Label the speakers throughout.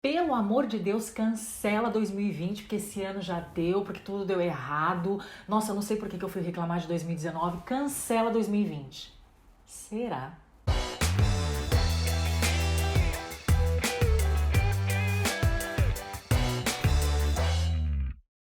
Speaker 1: Pelo amor de Deus, cancela 2020, porque esse ano já deu, porque tudo deu errado. Nossa, eu não sei por que eu fui reclamar de 2019. Cancela 2020. Será?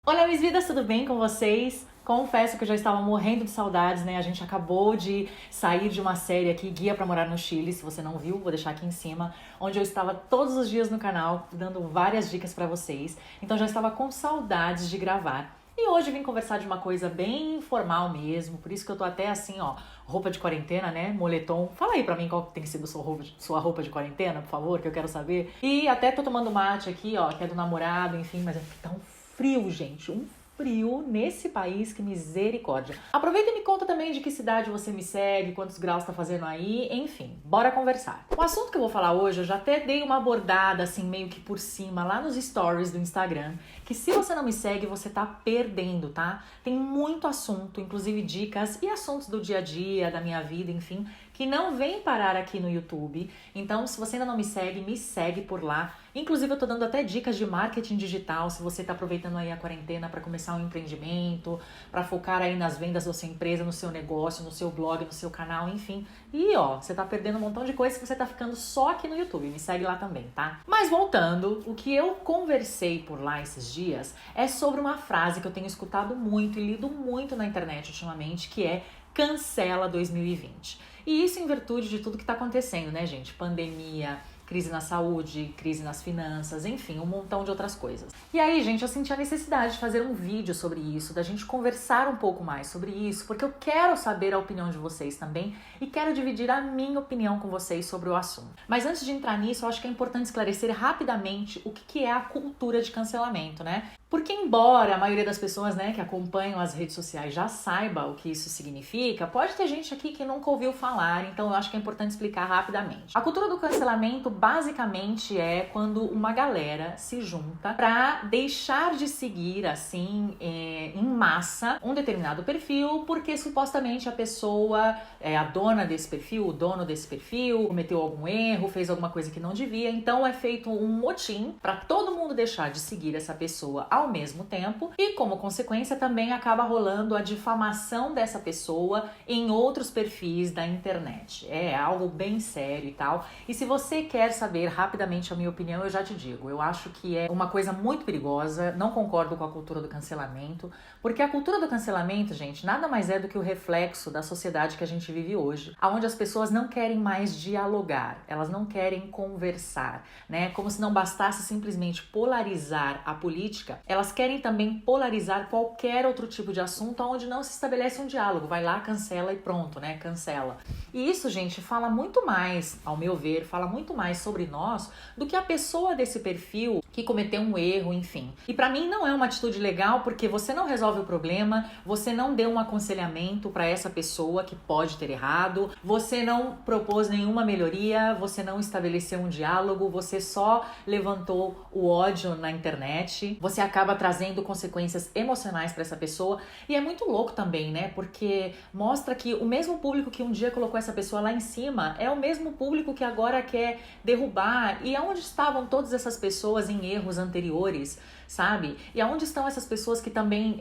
Speaker 1: Olá, minhas vidas, tudo bem com vocês? Confesso que eu já estava morrendo de saudades, né? A gente acabou de sair de uma série aqui, Guia para Morar no Chile. Se você não viu, vou deixar aqui em cima, onde eu estava todos os dias no canal, dando várias dicas para vocês. Então já estava com saudades de gravar. E hoje vim conversar de uma coisa bem informal mesmo, por isso que eu tô até assim, ó, roupa de quarentena, né? Moletom. Fala aí pra mim qual tem sido sua roupa de quarentena, por favor, que eu quero saber. E até tô tomando mate aqui, ó, que é do namorado, enfim, mas é que tá um frio, gente, um frio nesse país, que misericórdia. Aproveita e me conta também de que cidade você me segue, quantos graus tá fazendo aí, enfim, bora conversar. O assunto que eu vou falar hoje, eu já até dei uma abordada assim meio que por cima lá nos stories do Instagram, que se você não me segue, você tá perdendo, tá? Tem muito assunto, inclusive dicas e assuntos do dia a dia, da minha vida, enfim, que não vem parar aqui no YouTube. Então, se você ainda não me segue por lá. Inclusive, eu tô dando até dicas de marketing digital, se você tá aproveitando aí a quarentena para começar um empreendimento, para focar aí nas vendas da sua empresa, no seu negócio, no seu blog, no seu canal, enfim. E ó, você tá perdendo um montão de coisas que você tá ficando só aqui no YouTube. Me segue lá também, tá? Mas voltando, o que eu conversei por lá esses dias é sobre uma frase que eu tenho escutado muito e lido muito na internet ultimamente, que é cancela 2020. E isso em virtude de tudo que está acontecendo, né, gente? Pandemia, crise na saúde, crise nas finanças, enfim, um montão de outras coisas. E aí, gente, eu senti a necessidade de fazer um vídeo sobre isso, da gente conversar um pouco mais sobre isso, porque eu quero saber a opinião de vocês também e quero dividir a minha opinião com vocês sobre o assunto. Mas antes de entrar nisso, eu acho que é importante esclarecer rapidamente o que é a cultura de cancelamento, né? Porque embora a maioria das pessoas, né, que acompanham as redes sociais já saiba o que isso significa, pode ter gente aqui que nunca ouviu falar, então eu acho que é importante explicar rapidamente. A cultura do cancelamento basicamente é quando uma galera se junta para deixar de seguir assim em massa um determinado perfil, porque supostamente a pessoa é a dona desse perfil, o dono desse perfil, cometeu algum erro, fez alguma coisa que não devia, então é feito um motim para todo mundo deixar de seguir essa pessoa ao mesmo tempo e, como consequência, também acaba rolando a difamação dessa pessoa em outros perfis da internet. É algo bem sério e tal. E se você quer saber rapidamente a minha opinião, eu já te digo. Eu acho que é uma coisa muito perigosa, não concordo com a cultura do cancelamento, porque a cultura do cancelamento, gente, nada mais é do que o reflexo da sociedade que a gente vive hoje, onde as pessoas não querem mais dialogar, elas não querem conversar, né? Como se não bastasse simplesmente polarizar a política, elas querem também polarizar qualquer outro tipo de assunto onde não se estabelece um diálogo. Vai lá, cancela e pronto, né? Cancela. E isso, gente, fala muito mais, ao meu ver, fala muito mais sobre nós do que a pessoa desse perfil que cometeu um erro, enfim. E pra mim não é uma atitude legal, porque você não resolve o problema, você não deu um aconselhamento pra essa pessoa que pode ter errado, você não propôs nenhuma melhoria, você não estabeleceu um diálogo, você só levantou o ódio na internet, você acaba trazendo consequências emocionais para essa pessoa. E é muito louco também, né? Porque mostra que o mesmo público que um dia colocou essa pessoa lá em cima é o mesmo público que agora quer derrubar. E aonde estavam todas essas pessoas em erros anteriores, sabe? E aonde estão essas pessoas que também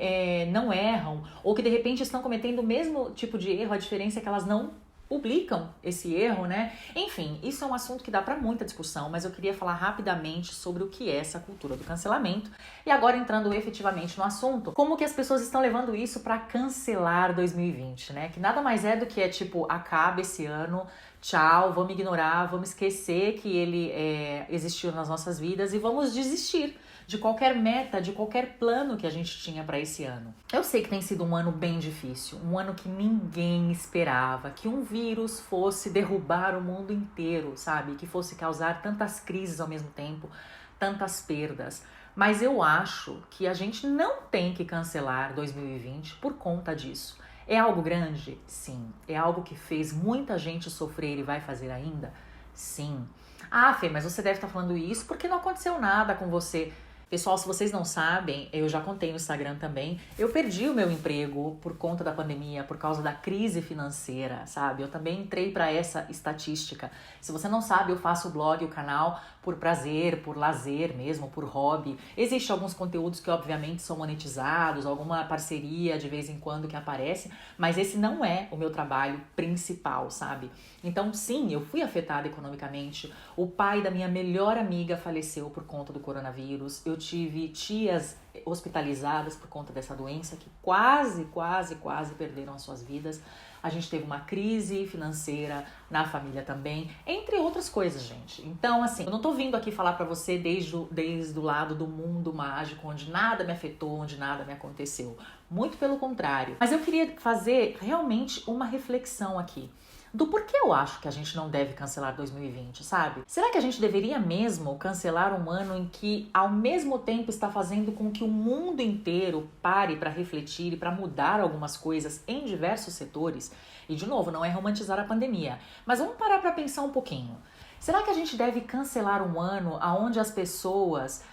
Speaker 1: não erram ou que de repente estão cometendo o mesmo tipo de erro, a diferença é que elas não publicam esse erro, né? Enfim, isso é um assunto que dá para muita discussão, mas eu queria falar rapidamente sobre o que é essa cultura do cancelamento. E agora entrando efetivamente no assunto, como que as pessoas estão levando isso para cancelar 2020, né? Que nada mais é do que tipo, acaba esse ano, tchau, vamos ignorar, vamos esquecer que ele existiu nas nossas vidas e vamos desistir de qualquer meta, de qualquer plano que a gente tinha para esse ano. Eu sei que tem sido um ano bem difícil, um ano que ninguém esperava, que um vírus fosse derrubar o mundo inteiro, sabe? Que fosse causar tantas crises ao mesmo tempo, tantas perdas. Mas eu acho que a gente não tem que cancelar 2020 por conta disso. É algo grande? Sim. É algo que fez muita gente sofrer e vai fazer ainda? Sim. Ah, Fê, mas você deve estar falando isso porque não aconteceu nada com você. Pessoal, se vocês não sabem, eu já contei no Instagram também, eu perdi o meu emprego por conta da pandemia, por causa da crise financeira, sabe? Eu também entrei para essa estatística. Se você não sabe, eu faço o blog, o canal, por prazer, por lazer mesmo, por hobby. Existem alguns conteúdos que obviamente são monetizados, alguma parceria de vez em quando que aparece, mas esse não é o meu trabalho principal, sabe? Então sim, eu fui afetada economicamente. O pai da minha melhor amiga faleceu por conta do coronavírus. Eu tive tias hospitalizadas por conta dessa doença que quase perderam as suas vidas. A gente teve uma crise financeira na família também, entre outras coisas, gente. Então, assim, eu não tô vindo aqui falar pra você desde o lado do mundo mágico, onde nada me afetou, onde nada me aconteceu. Muito pelo contrário. Mas eu queria fazer realmente uma reflexão aqui do porquê eu acho que a gente não deve cancelar 2020, sabe? Será que a gente deveria mesmo cancelar um ano em que, ao mesmo tempo, está fazendo com que o mundo inteiro pare para refletir e para mudar algumas coisas em diversos setores? E, de novo, não é romantizar a pandemia, mas vamos parar para pensar um pouquinho. Será que a gente deve cancelar um ano onde as pessoas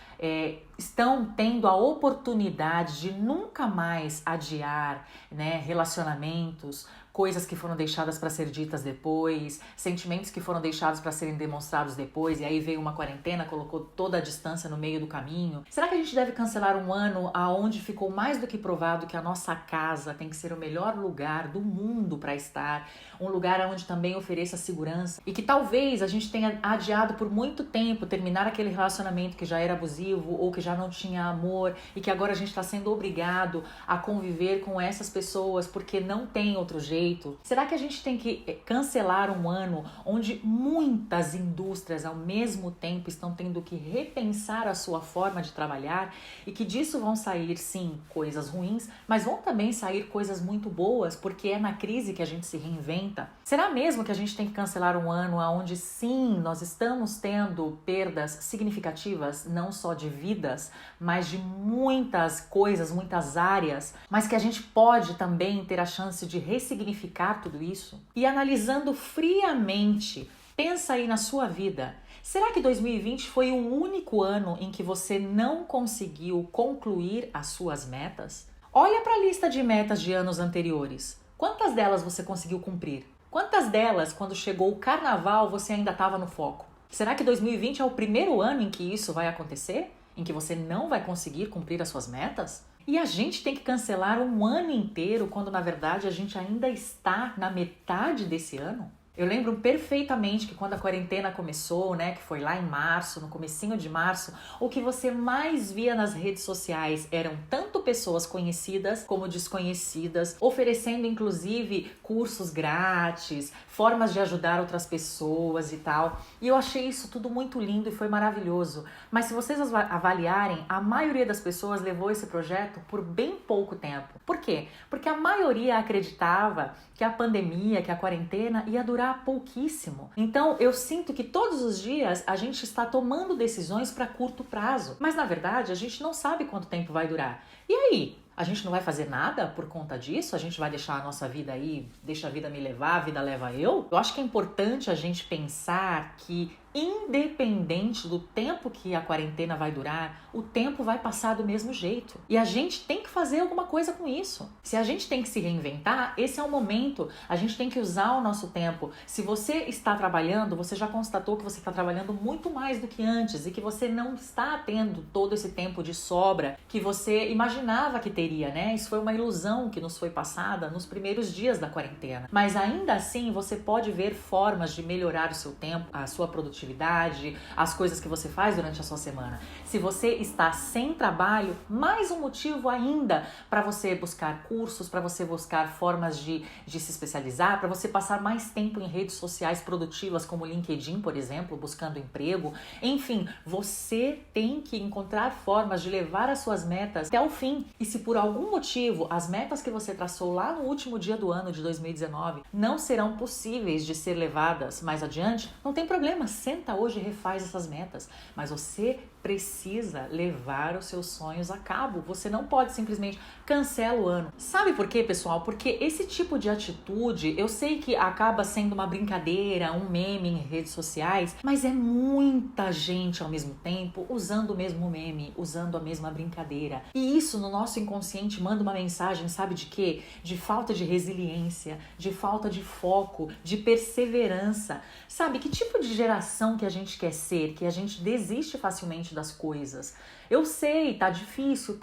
Speaker 1: estão tendo a oportunidade de nunca mais adiar, né, relacionamentos, coisas que foram deixadas para ser ditas depois, sentimentos que foram deixados para serem demonstrados depois, e aí veio uma quarentena, colocou toda a distância no meio do caminho? Será que a gente deve cancelar um ano aonde ficou mais do que provado que a nossa casa tem que ser o melhor lugar do mundo para estar, um lugar onde também ofereça segurança, e que talvez a gente tenha adiado por muito tempo terminar aquele relacionamento que já era abusivo ou que já não tinha amor e que agora a gente está sendo obrigado a conviver com essas pessoas porque não tem outro jeito? Será que a gente tem que cancelar um ano onde muitas indústrias ao mesmo tempo estão tendo que repensar a sua forma de trabalhar e que disso vão sair, sim, coisas ruins, mas vão também sair coisas muito boas, porque é na crise que a gente se reinventa? Será mesmo que a gente tem que cancelar um ano onde, sim, nós estamos tendo perdas significativas, não só de vidas, mas de muitas coisas, muitas áreas, mas que a gente pode também ter a chance de ressignificar tudo isso? E analisando friamente, pensa aí na sua vida. Será que 2020 foi o único ano em que você não conseguiu concluir as suas metas? Olha para a lista de metas de anos anteriores. Quantas delas você conseguiu cumprir? Quantas delas, quando chegou o carnaval, você ainda estava no foco? Será que 2020 é o primeiro ano em que isso vai acontecer? Em que você não vai conseguir cumprir as suas metas? E a gente tem que cancelar um ano inteiro quando, na verdade, a gente ainda está na metade desse ano? Eu lembro perfeitamente que quando a quarentena começou, né, que foi lá em março, no comecinho de março, o que você mais via nas redes sociais eram tanto pessoas conhecidas como desconhecidas, oferecendo inclusive cursos grátis, formas de ajudar outras pessoas e tal. E eu achei isso tudo muito lindo e foi maravilhoso. Mas se vocês avaliarem, a maioria das pessoas levou esse projeto por bem pouco tempo. Por quê? Porque a maioria acreditava que a pandemia, que a quarentena ia durar pouquíssimo. Então eu sinto que todos os dias a gente está tomando decisões para curto prazo, mas na verdade a gente não sabe quanto tempo vai durar. E aí? A gente não vai fazer nada por conta disso? A gente vai deixar a nossa vida aí, deixa a vida me levar, a vida leva eu? Eu acho que é importante a gente pensar que, independente do tempo que a quarentena vai durar, o tempo vai passar do mesmo jeito. E a gente tem que fazer alguma coisa com isso. Se a gente tem que se reinventar, esse é o momento. A gente tem que usar o nosso tempo. Se você está trabalhando, você já constatou que você está trabalhando muito mais do que antes e que você não está tendo todo esse tempo de sobra que você imaginava que teria, né? Isso foi uma ilusão que nos foi passada nos primeiros dias da quarentena. Mas ainda assim, você pode ver formas de melhorar o seu tempo, a sua produtividade, as coisas que você faz durante a sua semana. Se você está sem trabalho, mais um motivo ainda para você buscar cursos, para você buscar formas de se especializar, para você passar mais tempo em redes sociais produtivas como o LinkedIn, por exemplo, buscando emprego. Enfim, você tem que encontrar formas de levar as suas metas até o fim. E se por algum motivo as metas que você traçou lá no último dia do ano de 2019 não serão possíveis de ser levadas mais adiante, não tem problema, senta senta hoje e refaz essas metas, mas você precisa levar os seus sonhos a cabo. Você não pode simplesmente cancela o ano. Sabe por quê, pessoal? Porque esse tipo de atitude, eu sei que acaba sendo uma brincadeira, um meme em redes sociais, mas é muita gente ao mesmo tempo usando o mesmo meme, usando a mesma brincadeira. E isso no nosso inconsciente manda uma mensagem, sabe de quê? De falta de resiliência, de falta de foco, de perseverança. Sabe que tipo de geração que a gente quer ser, que a gente desiste facilmente das coisas? Eu sei, tá difícil,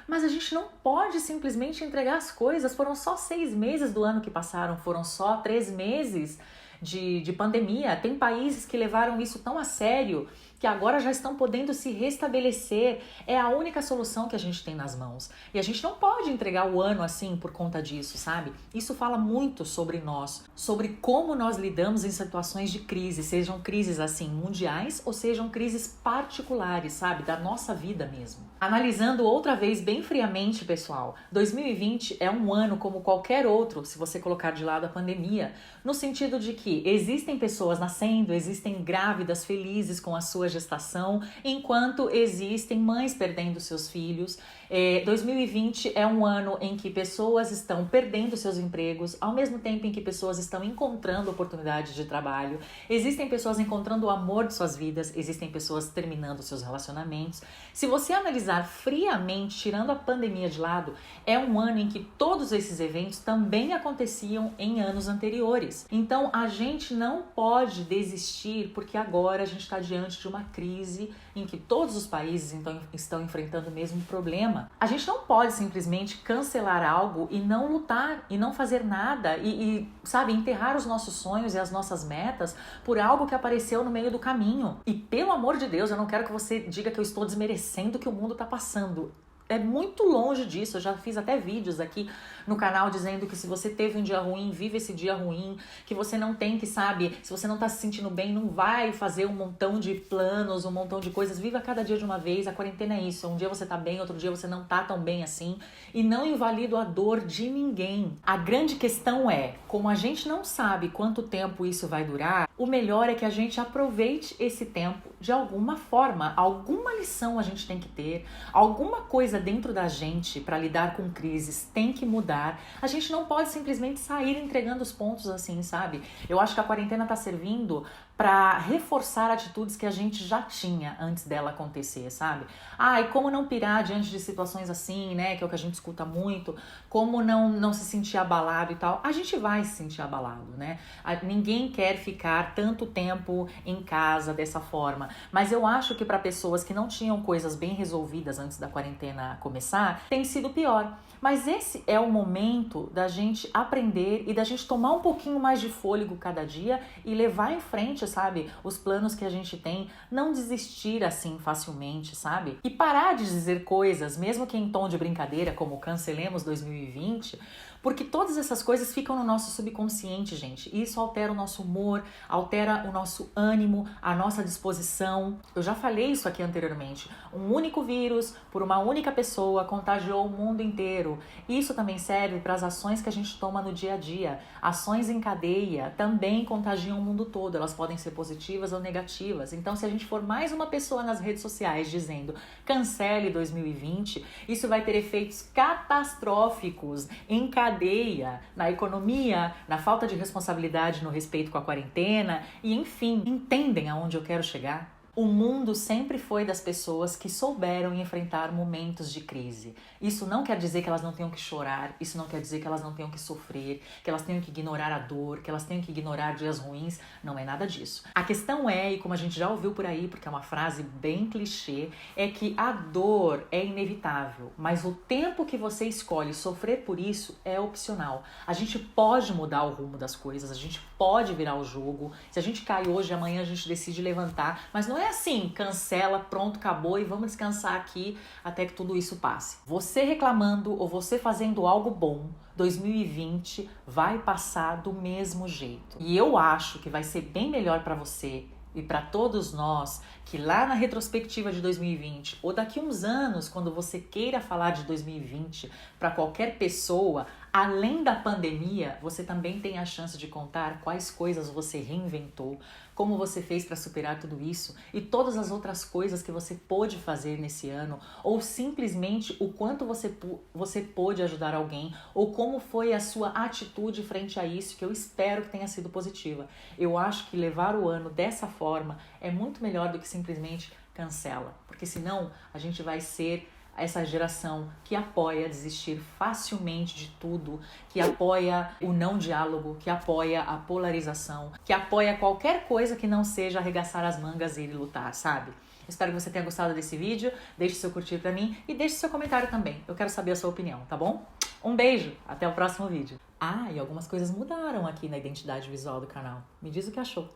Speaker 1: mas a gente não pode simplesmente entregar as coisas. Foram só 6 meses do ano que passaram, foram só 3 meses de pandemia. Tem países que levaram isso tão a sério que agora já estão podendo se restabelecer. É a única solução que a gente tem nas mãos. E a gente não pode entregar o ano assim por conta disso, sabe? Isso fala muito sobre nós, sobre como nós lidamos em situações de crise, sejam crises assim mundiais ou sejam crises particulares, sabe? Da nossa vida mesmo. Analisando outra vez bem friamente, pessoal, 2020 é um ano como qualquer outro, se você colocar de lado a pandemia, no sentido de que existem pessoas nascendo, existem grávidas felizes com a sua gestação, enquanto existem mães perdendo seus filhos. 2020 é um ano em que pessoas estão perdendo seus empregos, ao mesmo tempo em que pessoas estão encontrando oportunidades de trabalho. Existem pessoas encontrando o amor de suas vidas, existem pessoas terminando seus relacionamentos. Se você analisar friamente, tirando a pandemia de lado, é um ano em que todos esses eventos também aconteciam em anos anteriores. Então a gente não pode desistir porque agora a gente está diante de uma crise em que todos os países então, estão enfrentando o mesmo problema. A gente não pode simplesmente cancelar algo e não lutar e não fazer nada sabe, enterrar os nossos sonhos e as nossas metas por algo que apareceu no meio do caminho. E pelo amor de Deus, eu não quero que você diga que eu estou desmerecendo o que o mundo está passando. É muito longe disso, eu já fiz até vídeos aqui no canal dizendo que se você teve um dia ruim, vive esse dia ruim, que você não tem que, sabe, se você não tá se sentindo bem, não vai fazer um montão de planos, um montão de coisas, viva cada dia de uma vez, a quarentena é isso, um dia você tá bem, outro dia você não tá tão bem assim, e não invalido a dor de ninguém. A grande questão é, como a gente não sabe quanto tempo isso vai durar, o melhor é que a gente aproveite esse tempo de alguma forma, alguma lição a gente tem que ter, alguma coisa dentro da gente para lidar com crises tem que mudar. A gente não pode simplesmente sair entregando os pontos assim, sabe? Eu acho que a quarentena tá servindo para reforçar atitudes que a gente já tinha antes dela acontecer, sabe? E como não pirar diante de situações assim, né? Que é o que a gente escuta muito. Como não se sentir abalado e tal. A gente vai se sentir abalado, né? Ninguém quer ficar tanto tempo em casa dessa forma. Mas eu acho que para pessoas que não tinham coisas bem resolvidas antes da quarentena começar, tem sido pior. Mas esse é o momento da gente aprender e da gente tomar um pouquinho mais de fôlego cada dia e levar em frente, sabe, os planos que a gente tem, não desistir assim facilmente, sabe? E parar de dizer coisas, mesmo que em tom de brincadeira, como cancelemos 2020, porque todas essas coisas ficam no nosso subconsciente, gente. E isso altera o nosso humor, altera o nosso ânimo, a nossa disposição. Eu já falei isso aqui anteriormente. Um único vírus, por uma única pessoa, contagiou o mundo inteiro. Isso também serve para as ações que a gente toma no dia a dia. Ações em cadeia também contagiam o mundo todo. Elas podem ser positivas ou negativas. Então, se a gente for mais uma pessoa nas redes sociais dizendo cancele 2020, isso vai ter efeitos catastróficos em cadeia, na economia, na falta de responsabilidade no respeito com a quarentena e, enfim, entendem aonde eu quero chegar? O mundo sempre foi das pessoas que souberam enfrentar momentos de crise. Isso não quer dizer que elas não tenham que chorar, isso não quer dizer que elas não tenham que sofrer, que elas tenham que ignorar a dor, que elas tenham que ignorar dias ruins, não é nada disso. A questão é, e como a gente já ouviu por aí, porque é uma frase bem clichê, é que a dor é inevitável, mas o tempo que você escolhe sofrer por isso é opcional. A gente pode mudar o rumo das coisas, a gente pode virar o jogo, se a gente cai hoje, amanhã a gente decide levantar, mas não é assim, cancela, pronto, acabou e vamos descansar aqui até que tudo isso passe. Você reclamando ou você fazendo algo bom, 2020 vai passar do mesmo jeito. E eu acho que vai ser bem melhor para você e para todos nós que lá na retrospectiva de 2020 ou daqui uns anos, quando você queira falar de 2020 para qualquer pessoa, Além da pandemia, você também tem a chance de contar quais coisas você reinventou, como você fez para superar tudo isso e todas as outras coisas que você pôde fazer nesse ano, ou simplesmente o quanto você pôde ajudar alguém, ou como foi a sua atitude frente a isso, que eu espero que tenha sido positiva. Eu acho que levar o ano dessa forma é muito melhor do que simplesmente cancela, porque senão a gente vai ser essa geração que apoia desistir facilmente de tudo, que apoia o não diálogo, que apoia a polarização, que apoia qualquer coisa que não seja arregaçar as mangas e ir lutar, sabe? Espero que você tenha gostado desse vídeo, deixe seu curtir pra mim e deixe seu comentário também, eu quero saber a sua opinião, tá bom? Um beijo, até o próximo vídeo. Ah, e algumas coisas mudaram aqui na identidade visual do canal, me diz o que achou.